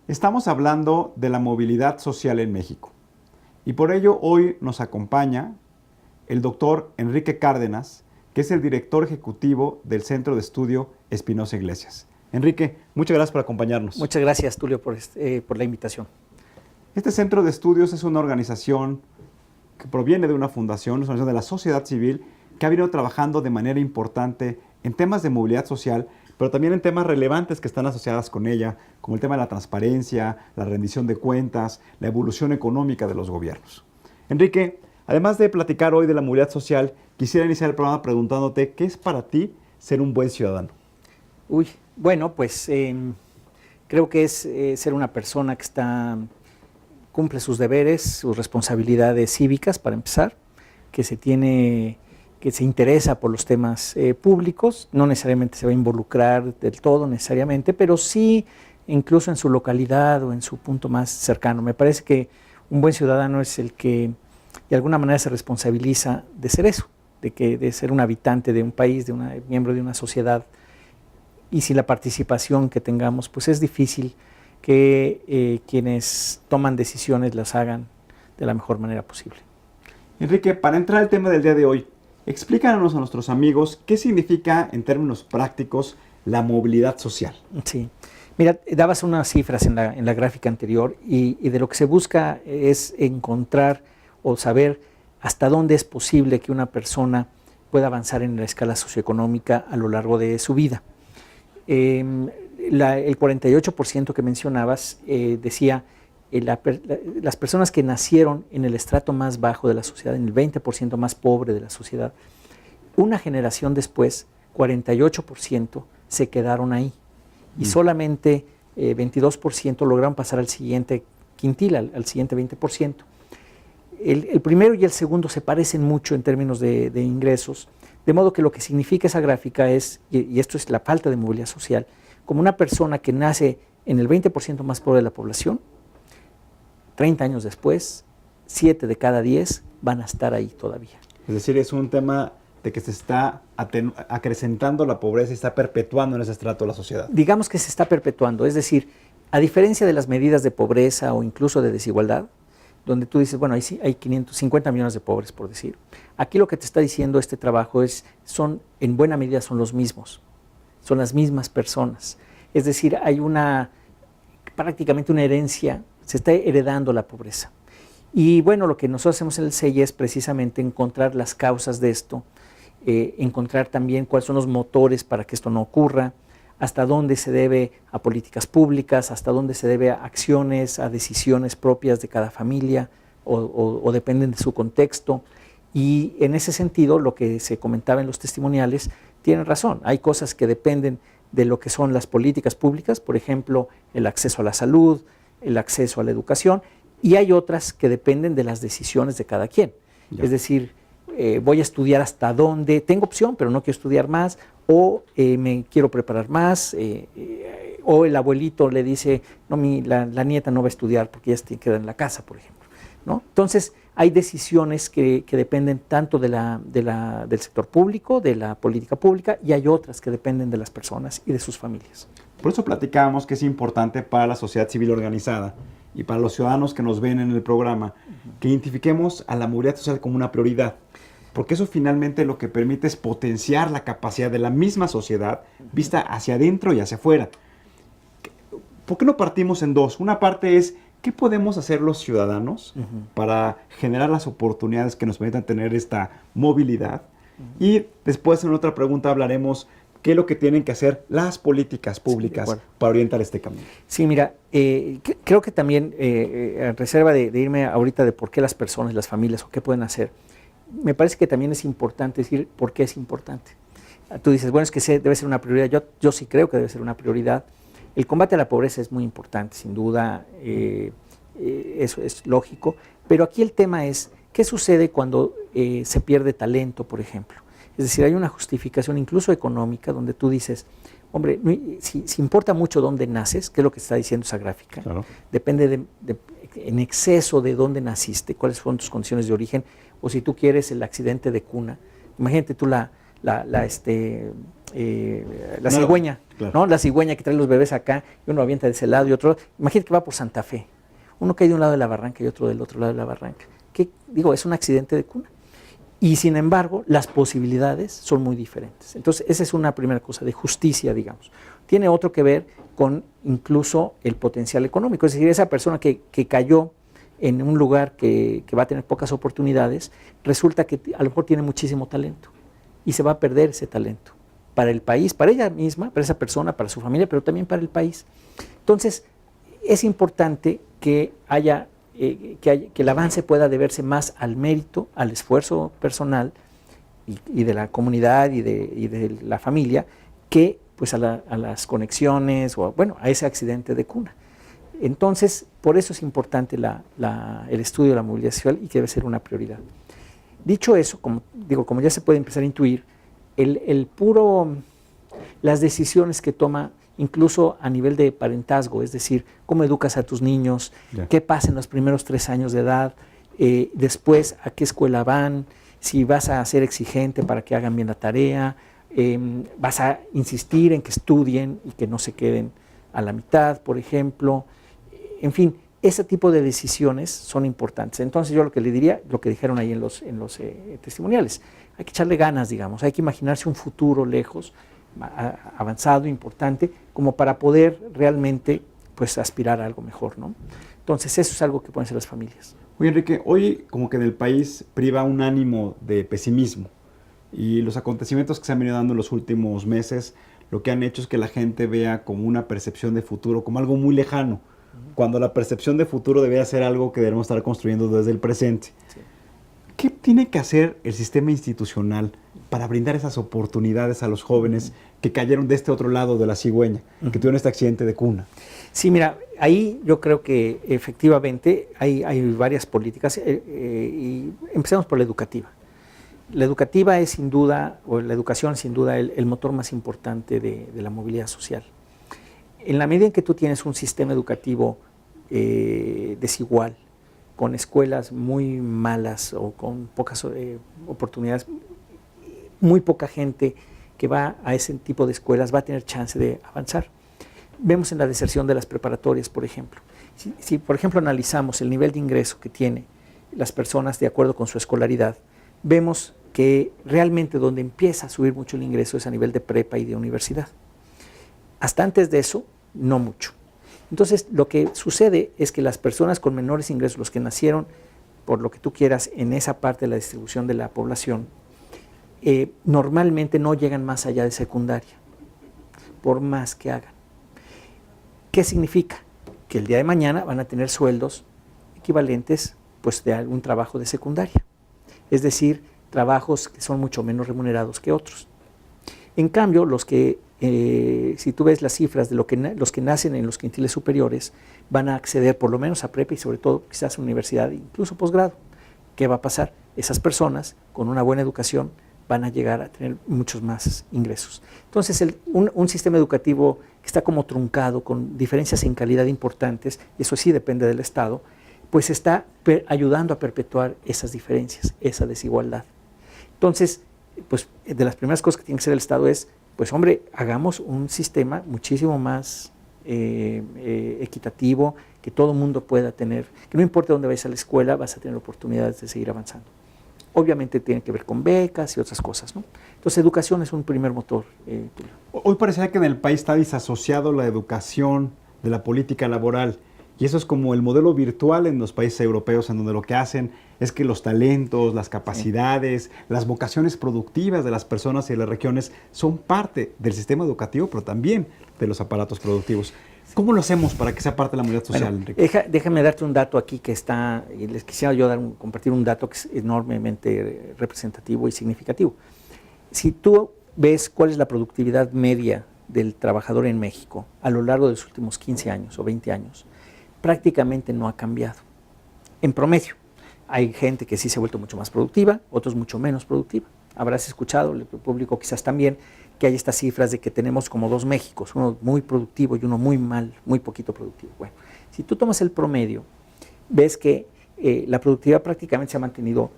Estamos hablando de la movilidad social en México y por ello hoy nos acompaña el doctor Enrique Cárdenas, que es el director ejecutivo del Centro de Estudio Espinosa Iglesias. Enrique, muchas gracias por acompañarnos. Muchas gracias, Tulio, por la invitación. Este Centro de Estudios es una organización que proviene de una fundación, es una organización de la sociedad civil que ha venido trabajando de manera importante en temas de movilidad social, pero también en temas relevantes que están asociadas con ella, como el tema de la transparencia, la rendición de cuentas, la evolución económica de los gobiernos. Enrique, además de platicar hoy de la movilidad social, quisiera iniciar el programa preguntándote, ¿qué es para ti ser un buen ciudadano? Bueno, pues creo que es ser una persona que cumple sus deberes, sus responsabilidades cívicas, para empezar, que se interesa por los temas públicos, no necesariamente se va a involucrar del todo necesariamente, pero sí incluso en su localidad o en su punto más cercano. Me parece que un buen ciudadano es el que de alguna manera se responsabiliza de ser eso, de ser un habitante de un país, miembro de una sociedad, y sin la participación que tengamos, pues es difícil que quienes toman decisiones las hagan de la mejor manera posible. Enrique, para entrar al tema del día de hoy, explícanos a nuestros amigos qué significa en términos prácticos la movilidad social. Sí, mira, dabas unas cifras en la gráfica anterior y de lo que se busca es encontrar o saber hasta dónde es posible que una persona pueda avanzar en la escala socioeconómica a lo largo de su vida. El 48% que mencionabas decía las personas que nacieron en el estrato más bajo de la sociedad, en el 20% más pobre de la sociedad, una generación después, 48% se quedaron ahí y solamente 22% lograron pasar al siguiente quintil, al siguiente 20%. El primero y el segundo se parecen mucho en términos de ingresos, de modo que lo que significa esa gráfica es, y esto es la falta de movilidad social, como una persona que nace en el 20% más pobre de la población, 30 años después, 7 de cada 10 van a estar ahí todavía. Es decir, es un tema de que se está acrecentando la pobreza y está perpetuando en ese estrato de la sociedad. Digamos que se está perpetuando, es decir, a diferencia de las medidas de pobreza o incluso de desigualdad, donde tú dices, bueno, hay 550 millones de pobres, por decir. Aquí lo que te está diciendo este trabajo en buena medida son los mismos, son las mismas personas. Es decir, hay prácticamente una herencia, se está heredando la pobreza. Y bueno, lo que nosotros hacemos en el CEI es precisamente encontrar las causas de esto, encontrar también cuáles son los motores para que esto no ocurra, hasta dónde se debe a políticas públicas, hasta dónde se debe a acciones, a decisiones propias de cada familia o dependen de su contexto. Y en ese sentido, lo que se comentaba en los testimoniales, tienen razón. Hay cosas que dependen de lo que son las políticas públicas, por ejemplo, el acceso a la salud, el acceso a la educación, y hay otras que dependen de las decisiones de cada quien. Ya. Es decir, voy a estudiar hasta dónde, tengo opción, pero no quiero estudiar más, o me quiero preparar más, o el abuelito le dice, no, la nieta no va a estudiar porque ya se tiene que quedar en la casa, por ejemplo, ¿no? Entonces, hay decisiones que dependen tanto del sector público, de la política pública, y hay otras que dependen de las personas y de sus familias. Por eso platicábamos que es importante para la sociedad civil organizada y para los ciudadanos que nos ven en el programa, que identifiquemos a la movilidad social como una prioridad. Porque eso finalmente lo que permite es potenciar la capacidad de la misma sociedad vista hacia adentro y hacia afuera. ¿Por qué no partimos en dos? Una parte es, ¿qué podemos hacer los ciudadanos para generar las oportunidades que nos permitan tener esta movilidad? Y después en otra pregunta hablaremos qué es lo que tienen que hacer las políticas públicas para orientar este camino. Sí, mira, creo que también, a reserva de irme ahorita de por qué las personas, las familias o qué pueden hacer, me parece que también es importante decir por qué es importante. Tú dices, bueno, es que debe ser una prioridad. Yo sí creo que debe ser una prioridad. El combate a la pobreza es muy importante, sin duda, eso es lógico. Pero aquí el tema es, ¿qué sucede cuando se pierde talento, por ejemplo? Es decir, hay una justificación incluso económica donde tú dices, hombre, si importa mucho dónde naces, que es lo que está diciendo esa gráfica, claro. Depende en exceso de dónde naciste, cuáles fueron tus condiciones de origen, o si tú quieres el accidente de cuna. Imagínate tú la la cigüeña, claro. ¿no? La cigüeña que trae los bebés acá y uno avienta de ese lado y otro. Imagínate que va por Santa Fe. Uno cae de un lado de la barranca y otro del otro lado de la barranca. Que, digo, es un accidente de cuna. Y sin embargo, las posibilidades son muy diferentes. Entonces, esa es una primera cosa de justicia, digamos. Tiene otro que ver con incluso el potencial económico. Es decir, esa persona que cayó en un lugar que va a tener pocas oportunidades, resulta que a lo mejor tiene muchísimo talento y se va a perder ese talento para el país, para ella misma, para esa persona, para su familia, pero también para el país. Entonces, es importante que haya, que el avance pueda deberse más al mérito, al esfuerzo personal y de la comunidad y de la familia, que pues a las conexiones o bueno, a ese accidente de cuna. Entonces, por eso es importante el estudio de la movilidad social y que debe ser una prioridad. Dicho eso, como ya se puede empezar a intuir, las decisiones que toma incluso a nivel de parentazgo, es decir, cómo educas a tus niños, qué pasa en los primeros 3 años de edad, después a qué escuela van, si vas a ser exigente para que hagan bien la tarea, vas a insistir en que estudien y que no se queden a la mitad, por ejemplo. En fin, ese tipo de decisiones son importantes. Entonces yo lo que le diría, lo que dijeron ahí en los testimoniales, hay que echarle ganas, digamos, hay que imaginarse un futuro lejos, avanzado, importante, como para poder realmente pues aspirar a algo mejor, ¿no? Entonces eso es algo que pueden hacer las familias. Oye, Enrique, hoy como que en el país priva un ánimo de pesimismo y los acontecimientos que se han venido dando en los últimos meses lo que han hecho es que la gente vea como una percepción de futuro, como algo muy lejano, cuando la percepción de futuro debería ser algo que debemos estar construyendo desde el presente. Sí. ¿Qué tiene que hacer el sistema institucional para brindar esas oportunidades a los jóvenes que cayeron de este otro lado de la cigüeña, que tuvieron este accidente de cuna? Sí, mira, ahí yo creo que efectivamente hay varias políticas y empecemos por la educativa. La educativa es sin duda, o la educación es sin duda el motor más importante de la movilidad social. En la medida en que tú tienes un sistema educativo desigual, con escuelas muy malas o con pocas oportunidades, muy poca gente que va a ese tipo de escuelas va a tener chance de avanzar. Vemos en la deserción de las preparatorias, por ejemplo. Si por ejemplo analizamos el nivel de ingreso que tienen las personas de acuerdo con su escolaridad, vemos que realmente donde empieza a subir mucho el ingreso es a nivel de prepa y de universidad. Hasta antes de eso, no mucho. Entonces, lo que sucede es que las personas con menores ingresos, los que nacieron, por lo que tú quieras, en esa parte de la distribución de la población, normalmente no llegan más allá de secundaria, por más que hagan. ¿Qué significa? Que el día de mañana van a tener sueldos equivalentes pues, de algún trabajo de secundaria. Es decir, trabajos que son mucho menos remunerados que otros. En cambio, los que, si tú ves las cifras de los que nacen en los quintiles superiores, van a acceder por lo menos a prepa y sobre todo quizás a universidad, incluso posgrado. ¿Qué va a pasar? Esas personas con una buena educación van a llegar a tener muchos más ingresos. Entonces, un sistema educativo que está como truncado, con diferencias en calidad importantes, eso sí depende del Estado, pues está ayudando a perpetuar esas diferencias, esa desigualdad. Entonces, pues de las primeras cosas que tiene que hacer el Estado es, pues hombre, hagamos un sistema muchísimo más equitativo, que todo el mundo pueda tener, que no importa dónde vayas a la escuela, vas a tener oportunidades de seguir avanzando. Obviamente tiene que ver con becas y otras cosas, ¿no? Entonces, educación es un primer motor. Hoy parecería que en el país está disasociado la educación de la política laboral. Y eso es como el modelo virtual en los países europeos, en donde lo que hacen es que los talentos, las capacidades, las vocaciones productivas de las personas y de las regiones son parte del sistema educativo, pero también de los aparatos productivos. ¿Cómo lo hacemos para que sea parte de la movilidad social, bueno, Enrique? Déjame darte un dato aquí que está, y les quisiera yo compartir un dato que es enormemente representativo y significativo. Si tú ves cuál es la productividad media del trabajador en México a lo largo de los últimos 15 años o 20 años, prácticamente no ha cambiado, en promedio. Hay gente que sí se ha vuelto mucho más productiva, otros mucho menos productiva. Habrás escuchado, el público quizás también, que hay estas cifras de que tenemos como 2 Méxicos, uno muy productivo y uno muy mal, muy poquito productivo. Bueno, si tú tomas el promedio, ves que la productividad prácticamente se ha mantenido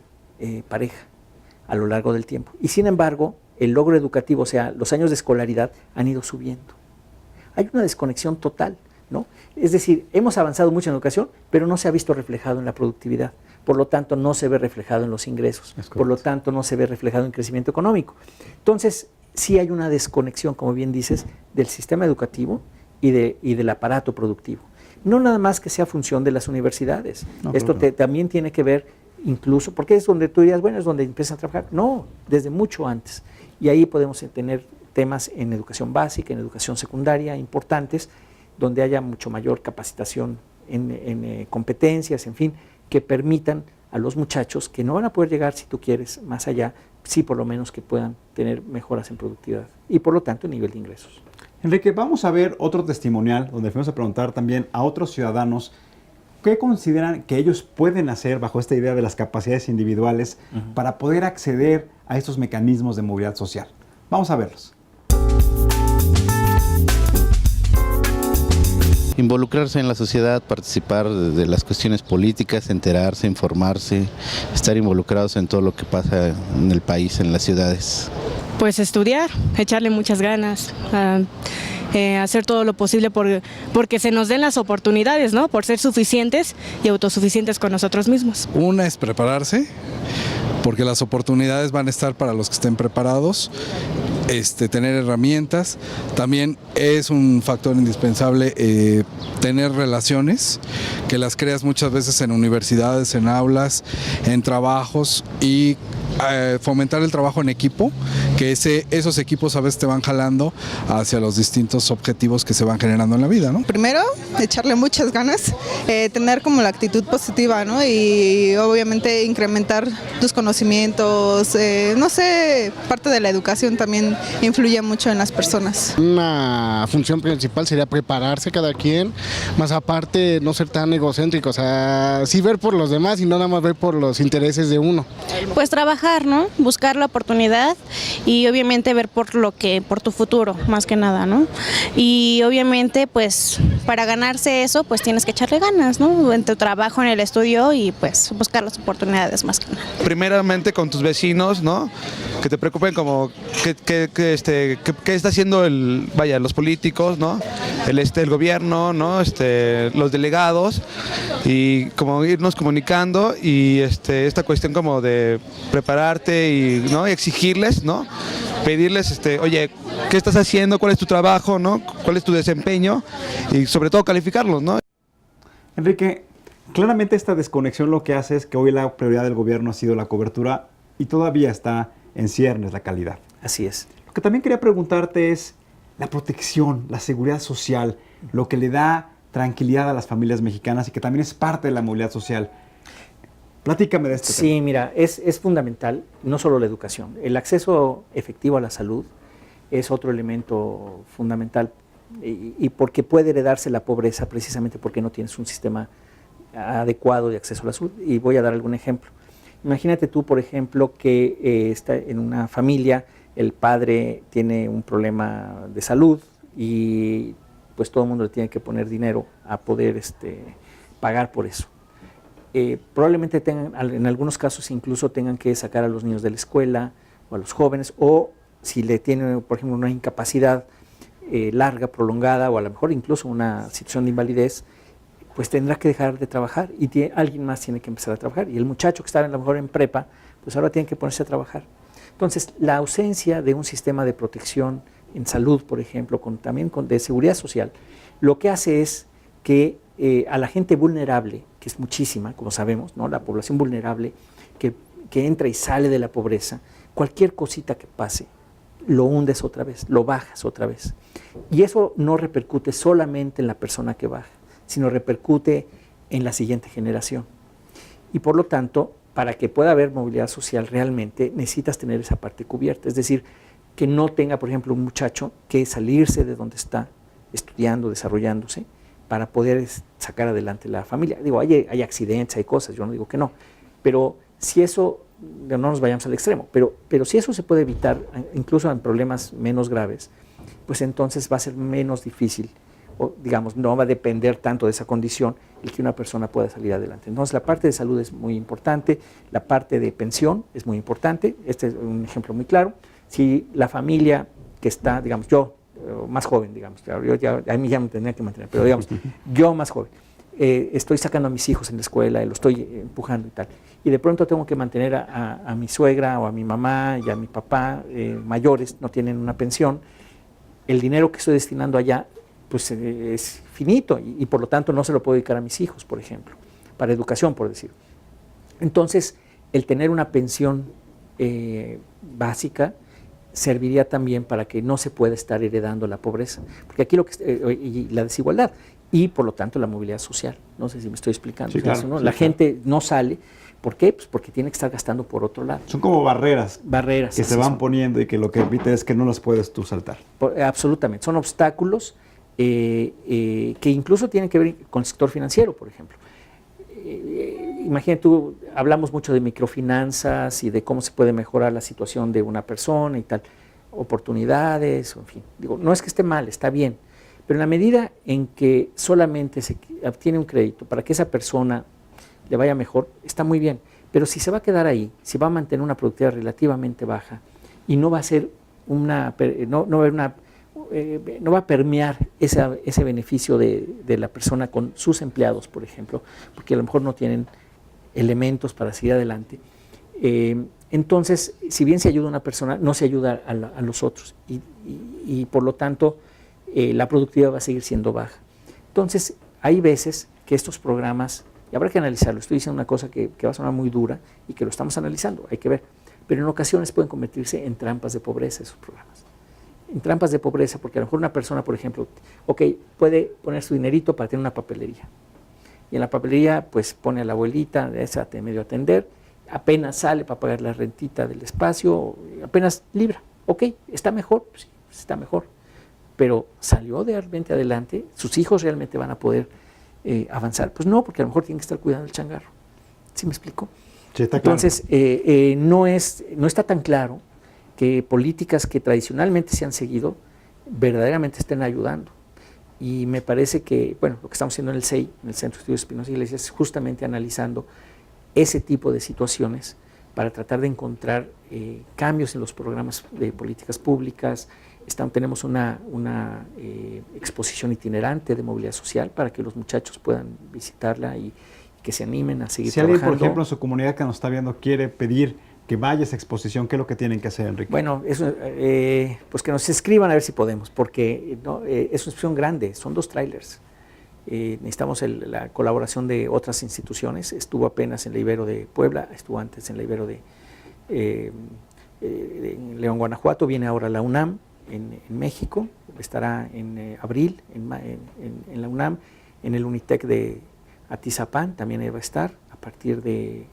pareja a lo largo del tiempo. Y sin embargo, el logro educativo, o sea, los años de escolaridad han ido subiendo. Hay una desconexión total, ¿no? Es decir, hemos avanzado mucho en educación, pero no se ha visto reflejado en la productividad. Por lo tanto, no se ve reflejado en los ingresos. Por lo tanto, no se ve reflejado en crecimiento económico. Entonces, sí hay una desconexión, como bien dices, del sistema educativo y del aparato productivo. No nada más que sea función de las universidades. No, esto también tiene que ver incluso, porque es donde tú dirías, bueno, es donde empiezan a trabajar. No, desde mucho antes. Y ahí podemos tener temas en educación básica, en educación secundaria importantes, donde haya mucho mayor capacitación en competencias, en fin, que permitan a los muchachos que no van a poder llegar, si tú quieres, más allá, sí por lo menos que puedan tener mejoras en productividad y por lo tanto en nivel de ingresos. Enrique, vamos a ver otro testimonial donde fuimos a preguntar también a otros ciudadanos qué consideran que ellos pueden hacer bajo esta idea de las capacidades individuales para poder acceder a estos mecanismos de movilidad social. Vamos a verlos. Involucrarse en la sociedad, participar de las cuestiones políticas, enterarse, informarse, estar involucrados en todo lo que pasa en el país, en las ciudades. Pues estudiar, echarle muchas ganas, hacer todo lo posible porque se nos den las oportunidades, ¿no? Por ser suficientes y autosuficientes con nosotros mismos. Una es prepararse, porque las oportunidades van a estar para los que estén preparados. Tener herramientas, también es un factor indispensable tener relaciones, que las creas muchas veces en universidades, en aulas, en trabajos y fomentar el trabajo en equipo, que esos equipos a veces te van jalando hacia los distintos objetivos que se van generando en la vida, ¿no? Primero, echarle muchas ganas, tener como la actitud positiva, ¿no? Y obviamente incrementar tus conocimientos, no sé, parte de la educación también influye mucho en las personas. Una función principal sería prepararse cada quien, más aparte no ser tan egocéntrico, o sea, sí ver por los demás y no nada más ver por los intereses de uno. Pues trabajar, ¿no? Buscar la oportunidad y obviamente ver por tu futuro, más que nada, ¿no? Y obviamente, pues, para ganarse eso, pues tienes que echarle ganas, ¿no? En tu trabajo, en el estudio y pues buscar las oportunidades más que nada. Primeramente con tus vecinos, ¿no? Que te preocupen como qué está haciendo los políticos, ¿no? El gobierno, ¿no? Los delegados y como irnos comunicando y esta cuestión como de prepararte y, ¿no? Y exigirles, ¿no? Pedirles, oye, ¿qué estás haciendo? ¿Cuál es tu trabajo? ¿No? ¿Cuál es tu desempeño? Y sobre todo calificarlos, ¿no? Enrique, claramente esta desconexión lo que hace es que hoy la prioridad del gobierno ha sido la cobertura y todavía está en ciernes la calidad. Así es. Lo que también quería preguntarte es la protección, la seguridad social, lo que le da tranquilidad a las familias mexicanas y que también es parte de la movilidad social. Platícame de esto. Sí, mira, es fundamental, no solo la educación. El acceso efectivo a la salud es otro elemento fundamental y porque puede heredarse la pobreza precisamente porque no tienes un sistema adecuado de acceso a la salud. Y voy a dar algún ejemplo. Imagínate tú, por ejemplo, que está en una familia, el padre tiene un problema de salud y pues todo el mundo le tiene que poner dinero a poder pagar por eso. Probablemente tengan, en algunos casos incluso tengan que sacar a los niños de la escuela o a los jóvenes, o si le tienen, por ejemplo, una incapacidad larga, prolongada, o a lo mejor incluso una situación de invalidez, pues tendrá que dejar de trabajar y alguien más tiene que empezar a trabajar. Y el muchacho que está a lo mejor en prepa, pues ahora tiene que ponerse a trabajar. Entonces, la ausencia de un sistema de protección en salud, por ejemplo, también de seguridad social, lo que hace es que a la gente vulnerable, que es muchísima, como sabemos, ¿no? La población vulnerable que entra y sale de la pobreza, cualquier cosita que pase, lo hundes otra vez, lo bajas otra vez. Y eso no repercute solamente en la persona que baja, sino repercute en la siguiente generación. Y por lo tanto, para que pueda haber movilidad social realmente, necesitas tener esa parte cubierta. Es decir, que no tenga, por ejemplo, un muchacho que salirse de donde está estudiando, desarrollándose, para poder sacar adelante la familia. Digo, hay accidentes, hay cosas, yo no digo que no, pero si eso, no nos vayamos al extremo, pero si eso se puede evitar, incluso en problemas menos graves, pues entonces va a ser menos difícil, o digamos, no va a depender tanto de esa condición el que una persona pueda salir adelante. Entonces la parte de salud es muy importante, la parte de pensión es muy importante, este es un ejemplo muy claro, Si la familia que está, digamos, yo, más joven, digamos, yo ya, a mí ya me tendría que mantener, pero digamos, yo más joven, estoy sacando a mis hijos en la escuela, lo estoy empujando y tal, y de pronto tengo que mantener a mi suegra o a mi mamá y a mi papá mayores, no tienen una pensión, el dinero que estoy destinando allá pues es finito y por lo tanto no se lo puedo dedicar a mis hijos, por ejemplo, para educación, por decir. Entonces, el tener una pensión básica serviría también para que no se pueda estar heredando la pobreza, porque aquí y la desigualdad y por lo tanto la movilidad social. No sé si me estoy explicando. Sí, claro, eso, ¿no? sí, la claro. gente no sale. ¿Por qué? Pues porque tiene que estar gastando por otro lado. Son como barreras que se van son. poniendo y que lo que evita es que no las puedes tú saltar. Absolutamente. Son obstáculos que incluso tienen que ver con el sector financiero, por ejemplo. Imagínate tú, hablamos mucho de microfinanzas y de cómo se puede mejorar la situación de una persona y tal, oportunidades, en fin. Digo, no es que esté mal, está bien, pero en la medida en que solamente se obtiene un crédito para que esa persona le vaya mejor, está muy bien. Pero si se va a quedar ahí, si va a mantener una productividad relativamente baja y no va a ser no va a permear ese beneficio de la persona con sus empleados, por ejemplo, porque a lo mejor no tienen elementos para seguir adelante. Entonces, si bien se ayuda a una persona, no se ayuda a los otros y por lo tanto la productividad va a seguir siendo baja. Entonces, hay veces que estos programas, y habrá que analizarlo, estoy diciendo una cosa que va a sonar muy dura y que lo estamos analizando, hay que ver, pero en ocasiones pueden convertirse en trampas de pobreza esos programas. En trampas de pobreza, porque a lo mejor una persona, por ejemplo, puede poner su dinerito para tener una papelería. Y en la papelería, pues pone a la abuelita, esa medio atender, apenas sale para pagar la rentita del espacio, apenas libra. ¿Está mejor? Pues sí, está mejor. Pero ¿salió realmente adelante? ¿Sus hijos realmente van a poder avanzar? Pues no, porque a lo mejor tienen que estar cuidando el changarro. ¿Sí me explico? Sí, está claro. Entonces, no está tan claro que políticas que tradicionalmente se han seguido verdaderamente estén ayudando. Y me parece que, bueno, lo que estamos haciendo en el CEI, en el Centro de Estudios Espinosa Iglesias, es justamente analizando ese tipo de situaciones para tratar de encontrar cambios en los programas de políticas públicas. Tenemos una exposición itinerante de movilidad social para que los muchachos puedan visitarla y que se animen a seguir trabajando. Si alguien, por ejemplo, en su comunidad que nos está viendo quiere pedir que vaya a esa exposición, ¿qué es lo que tienen que hacer, Enrique? Bueno, pues que nos escriban a ver si podemos, porque es una exposición grande, son 2 trailers. Necesitamos la colaboración de otras instituciones. Estuvo apenas en la Ibero de Puebla, estuvo antes en la Ibero de León, Guanajuato, viene ahora la UNAM en México, estará en abril en la UNAM, en el Unitec de Atizapán también va a estar a partir de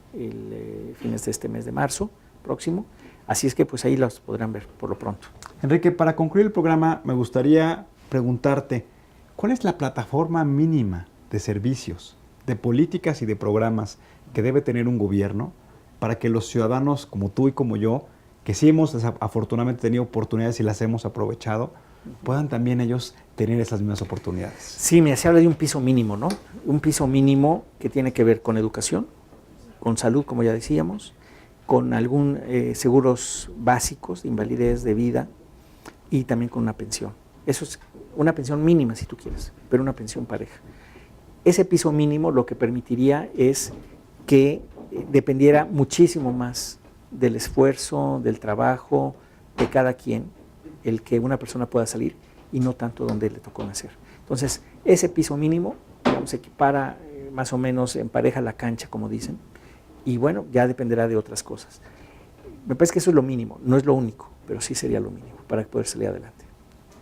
fines de este mes de marzo próximo, así es que pues ahí los podrán ver por lo pronto. Enrique, para concluir el programa me gustaría preguntarte, ¿cuál es la plataforma mínima de servicios, de políticas y de programas que debe tener un gobierno para que los ciudadanos como tú y como yo, que sí hemos afortunadamente tenido oportunidades y las hemos aprovechado, puedan también ellos tener esas mismas oportunidades? Sí, mira, se habla de un piso mínimo, ¿no? Un piso mínimo que tiene que ver con educación, con salud, como ya decíamos, con algún seguros básicos de invalidez, de vida y también con una pensión. Eso es una pensión mínima si tú quieres, pero una pensión pareja. Ese piso mínimo lo que permitiría es que dependiera muchísimo más del esfuerzo, del trabajo de cada quien, el que una persona pueda salir y no tanto donde le tocó nacer. Entonces, ese piso mínimo, digamos, equipara más o menos, empareja la cancha, como dicen, y bueno, ya dependerá de otras cosas. Me parece que eso es lo mínimo, no es lo único, pero sí sería lo mínimo para poder salir adelante.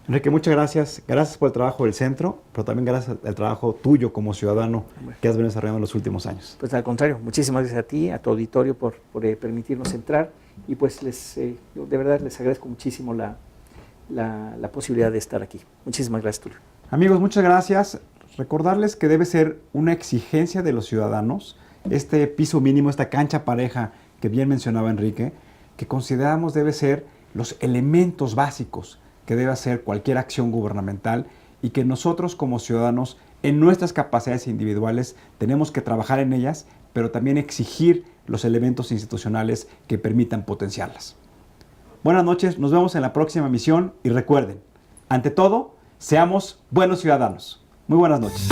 Enrique, muchas gracias. Gracias por el trabajo del centro, pero también gracias al trabajo tuyo como ciudadano que has venido desarrollando en los últimos años. Pues al contrario, muchísimas gracias a ti, a tu auditorio por permitirnos entrar y pues de verdad les agradezco muchísimo la posibilidad de estar aquí. Muchísimas gracias, Tulio. Amigos, muchas gracias. Recordarles que debe ser una exigencia de los ciudadanos este piso mínimo, esta cancha pareja que bien mencionaba Enrique, que consideramos debe ser los elementos básicos que debe hacer cualquier acción gubernamental y que nosotros como ciudadanos en nuestras capacidades individuales tenemos que trabajar en ellas, pero también exigir los elementos institucionales que permitan potenciarlas. Buenas noches, nos vemos en la próxima emisión y recuerden, ante todo, seamos buenos ciudadanos. Muy buenas noches.